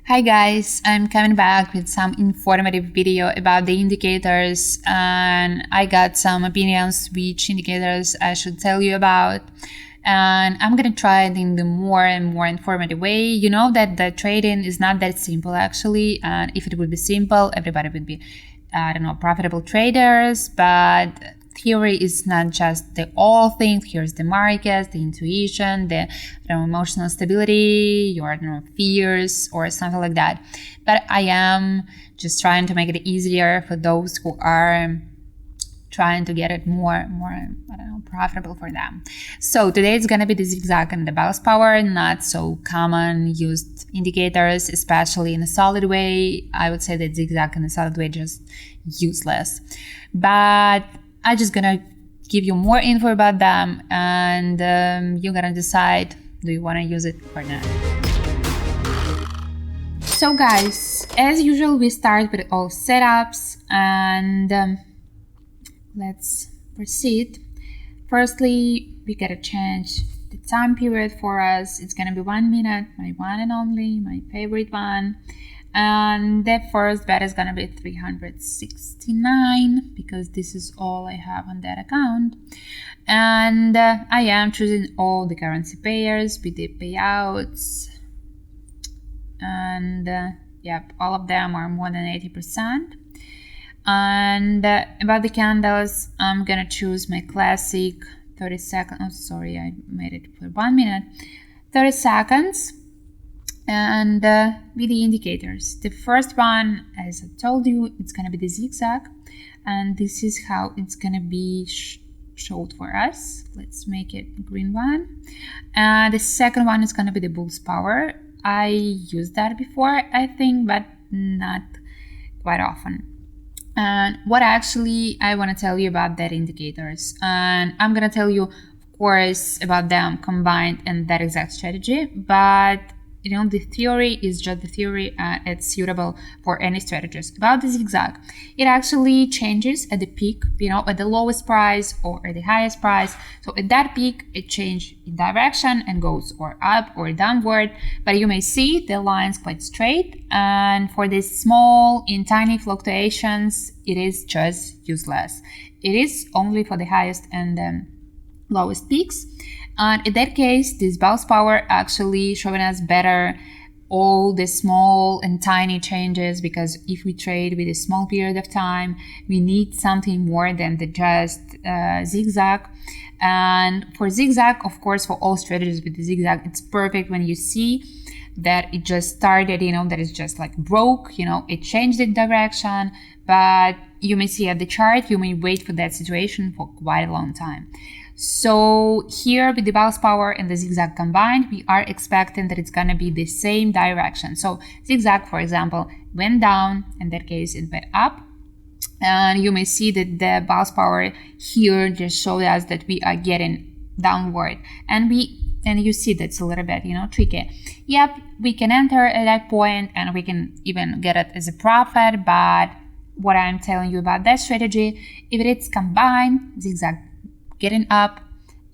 Hi guys, I'm coming back with some informative video about the indicators, and I got some opinions which indicators I should tell you about, and I'm gonna try it in the more and more informative way. You know that the trading is not that simple actually, and if it would be simple, everybody would be, profitable traders, but theory is not just the all thing. Here's the markets, the intuition, the emotional stability, your fears or something like that. But I am just trying to make it easier for those who are trying to get it more profitable for them. So today it's gonna be the zigzag and the bounce power, not so common used indicators, especially in a solid way. I would say that zigzag and the solid way just useless. But I'm just gonna give you more info about them, and you're gonna decide, do you want to use it or not. So guys, as usual, we start with all setups, and let's proceed. Firstly, we gotta change the time period for us. It's gonna be 1 minute, my one and only, my favorite one. And the first bet is gonna be 369 because this is all I have on that account. And I am choosing all the currency pairs with the payouts, and yep, all of them are more than 80%. And about the candles, I'm gonna choose my classic 30 seconds. Oh, sorry, I made it for 1 minute. 30 seconds. And with the indicators, the first one, as I told you, it's gonna be the zigzag, and this is how it's gonna be showed for us. Let's make it green one. The second one is gonna be the bull's power. I used that before, I think, but not quite often. And what actually I want to tell you about that indicators, and I'm gonna tell you, of course, about them combined and that exact strategy, but the theory is just the theory, and it's suitable for any strategies. About the zigzag, it actually changes at the peak, at the lowest price or at the highest price. So at that peak, it changes in direction and goes or up or downward, but you may see the lines quite straight. And for these small and tiny fluctuations, it is just useless. It is only for the highest and lowest peaks. And in that case, this bounce power actually showing us better all the small and tiny changes, because if we trade with a small period of time, we need something more than the just zigzag. And for zigzag, of course, for all strategies with the zigzag, it's perfect when you see that it just started, that it's just like broke, it changed the direction, but you may see at the chart, you may wait for that situation for quite a long time. So here with the bounce power and the zigzag combined, we are expecting that it's gonna be the same direction. So zigzag, for example, went down, in that case it went up, and you may see that the bounce power here just showed us that we are getting downward, and you see that's a little bit tricky. Yep, we can enter at that point and we can even get it as a profit, but what I'm telling you about that strategy, if it's combined, zigzag getting up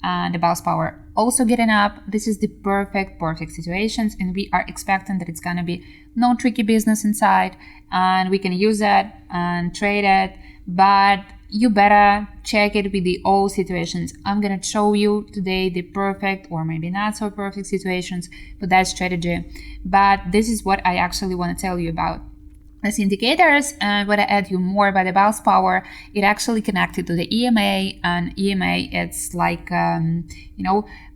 and the bounce power also getting up, this is the perfect situations, and we are expecting that it's gonna be no tricky business inside, and we can use it and trade it, but you better check it with the all situations. I'm gonna show you today the perfect or maybe not so perfect situations for that strategy, but this is what I actually want to tell you about. As indicators, and when I add you more about the bounce power, it actually connected to the EMA, and EMA, it's like,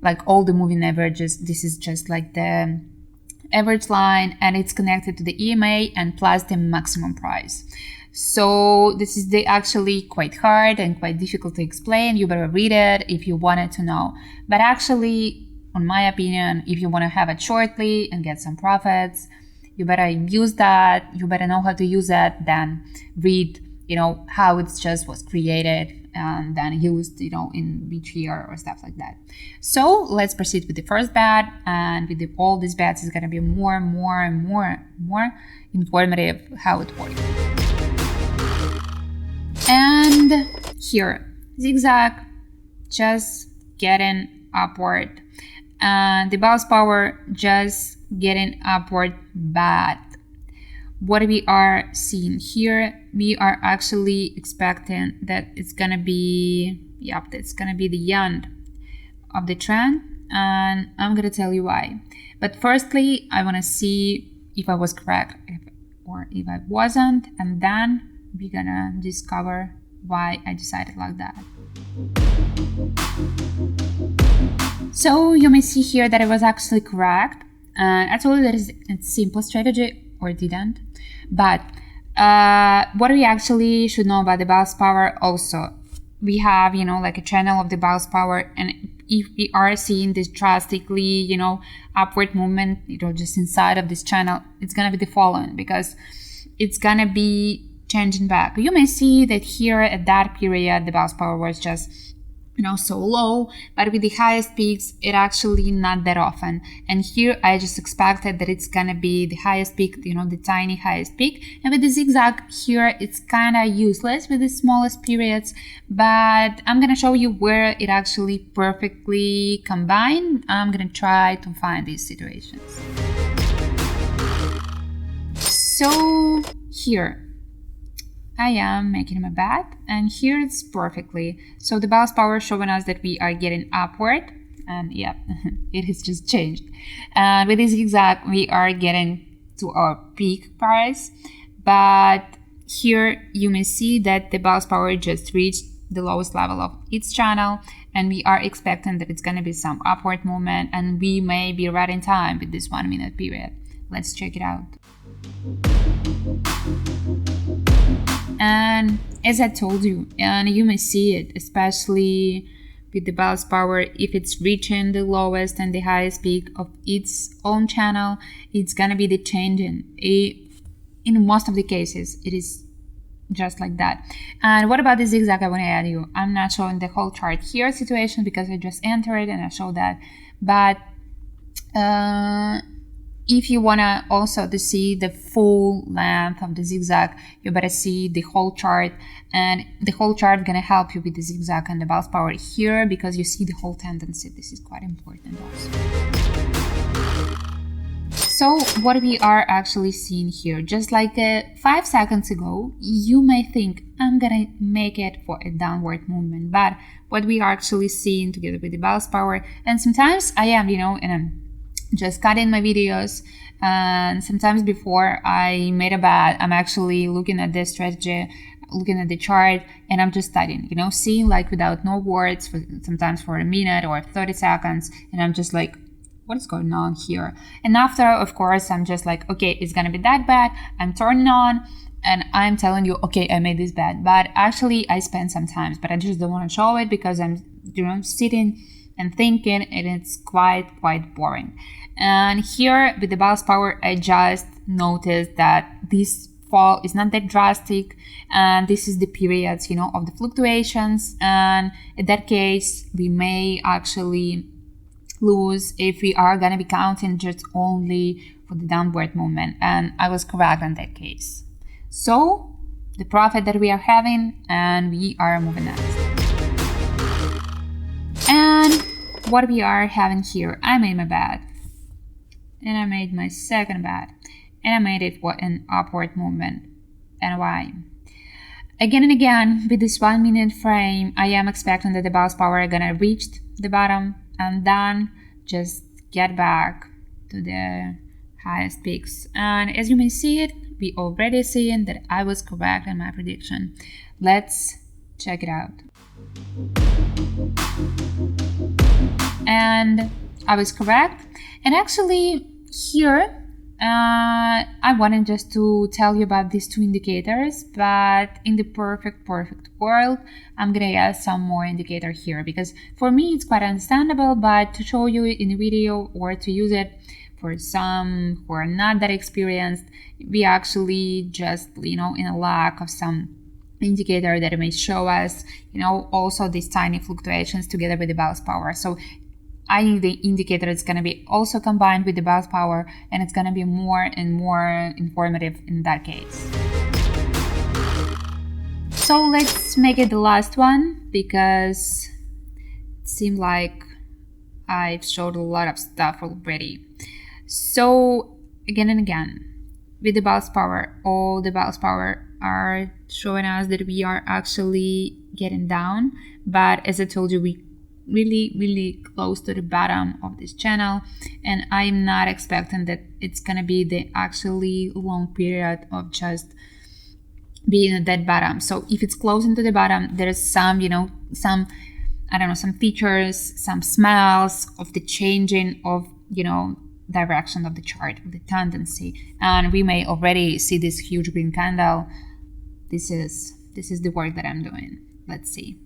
like all the moving averages. This is just like the average line, and it's connected to the EMA and plus the maximum price. So this is actually quite hard and quite difficult to explain. You better read it if you wanted to know. But actually, in my opinion, if you want to have it shortly and get some profits, you better use that, you better know how to use it, then read, how it's just was created and then used, in which year or stuff like that. So let's proceed with the first bet, and with all these bets is gonna be more informative how it works. And here, zigzag, just getting upward, and the bounce power just getting upward, but what we are seeing here, we are actually expecting that it's gonna be, that's gonna be the end of the trend, and I'm gonna tell you why. But firstly, I want to see if I was correct or if I wasn't, and then we're gonna discover why I decided like that. So you may see here that I was actually correct. I told you that it's a simple strategy, or didn't. But what we actually should know about the Bell's power also, we have, like a channel of the Bell's power, and if we are seeing this drastically, upward movement, just inside of this channel, it's gonna be the following, because it's gonna be changing back. You may see that here at that period, the Bell's power was just so low, but with the highest peaks, it actually not that often. And here I just expected that it's gonna be the highest peak, the tiny highest peak. And with the zigzag here, it's kind of useless with the smallest periods, but I'm gonna show you where it actually perfectly combined. I'm gonna try to find these situations. So here I am making my bed, and here it's perfectly. So the Bell's power showing us that we are getting upward, and it has just changed. And with this zigzag, we are getting to our peak price, but here you may see that the Bell's power just reached the lowest level of its channel, and we are expecting that it's going to be some upward movement, and we may be right in time with this 1 minute period. Let's check it out. And as I told you, and you may see it, especially with the Bell's power, if it's reaching the lowest and the highest peak of its own channel, it's gonna be the changing. In most of the cases, it is just like that. And what about the zigzag? I want to add you. I'm not showing the whole chart here situation because I just entered and I show that. But if you want to also to see the full length of the zigzag, you better see the whole chart, and the whole chart gonna help you with the zigzag and the Bell's power here, because you see the whole tendency. This is quite important also. So what we are actually seeing here, just like 5 seconds ago, you may think I'm gonna make it for a downward movement, but what we are actually seeing together with the Bell's power, and sometimes I am, and I'm just cutting my videos, and sometimes before I made a bet, I'm actually looking at this strategy, looking at the chart, and I'm just studying, seeing like without no words, sometimes for a minute or 30 seconds, and I'm just like, what is going on here? And after, of course, I'm just like, okay, it's gonna be that bad. I'm turning on and I'm telling you, okay, I made this bet, but actually I spend some time, but I just don't want to show it because I'm sitting and thinking, and it's quite boring. And here with the Bell's power, I just noticed that this fall is not that drastic, and this is the periods, of the fluctuations, and in that case, we may actually lose if we are gonna be counting just only for the downward movement, and I was correct in that case. So the profit that we are having, and we are moving next. And what we are having here, I made my bet, and I made my second bet, and I made it for an upward movement. And why? Again and again, with this 1 minute frame, I am expecting that the Bell's power are gonna reach the bottom and then just get back to the highest peaks. And as you may see it, we already seeing that I was correct in my prediction. Let's check it out. And I was correct. And actually here, I wanted just to tell you about these two indicators, but in the perfect world, I'm gonna add some more indicator here, because for me it's quite understandable, but to show you in a video or to use it for some who are not that experienced, we actually just, in a lack of some indicator that may show us, also these tiny fluctuations together with the Bell's power. So I think the indicator is going to be also combined with the Bell's power, and it's going to be more and more informative in that case. So let's make it the last one, because it seemed like I've showed a lot of stuff already. So again and again, with the bus power, all the bus power are showing us that we are actually getting down. But as I told you, we really close to the bottom of this channel, and I'm not expecting that it's gonna be the actually long period of just being at that bottom. So if it's closing to the bottom, there's some, some, I don't know, some features, some smells of the changing of, direction of the chart, of the tendency. And we may already see this huge green candle. This is the work that I'm doing. Let's see.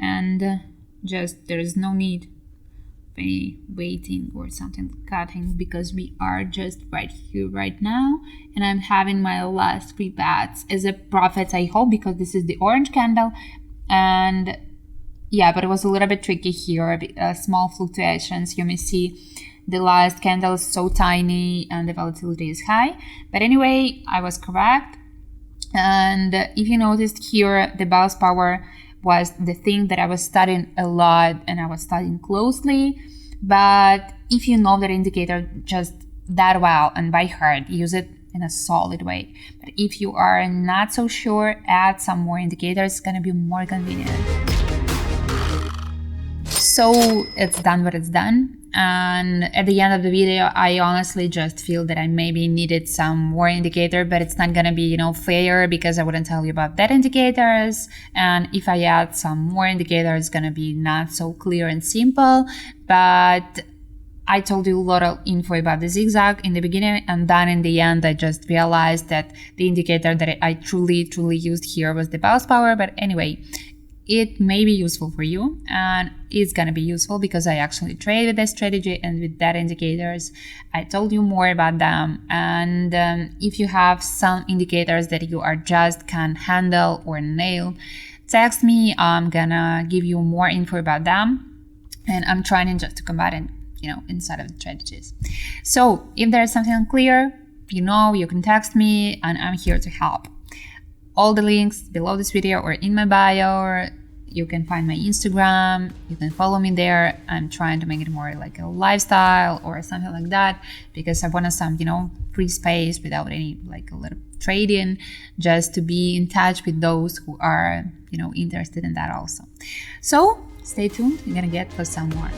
And just there is no need of any waiting or something cutting, because we are just right here right now, and I'm having my last 3 bats as a profit, I hope, because this is the orange candle. And yeah, but it was a little bit tricky here, small fluctuations. You may see the last candle is so tiny and the volatility is high, but anyway, I was correct. And if you noticed here, the bounce power was the thing that I was studying a lot and I was studying closely. But if you know that indicator just that well and by heart, use it in a solid way. But if you are not so sure, add some more indicators. It's going to be more convenient. So it's done what it's done. And at the end of the video, I honestly just feel that I maybe needed some more indicator, but it's not gonna be, fair, because I wouldn't tell you about that indicators. And if I add some more indicators, it's gonna be not so clear and simple. But I told you a lot of info about the zigzag in the beginning, and then in the end, I just realized that the indicator that I truly used here was the bounce power. But anyway, it may be useful for you, and it's gonna be useful because I actually trade with that strategy and with that indicators. I told you more about them, and if you have some indicators that you are just can't handle or nail, text me. I'm gonna give you more info about them, and I'm trying just to combat it, inside of the strategies. So if there is something unclear, you can text me, and I'm here to help. All the links below this video or in my bio, or you can find my Instagram. You can follow me there. I'm trying to make it more like a lifestyle or something like that, because I want some, free space without any a lot of trading, just to be in touch with those who are, interested in that also. So stay tuned. You're gonna get for some more.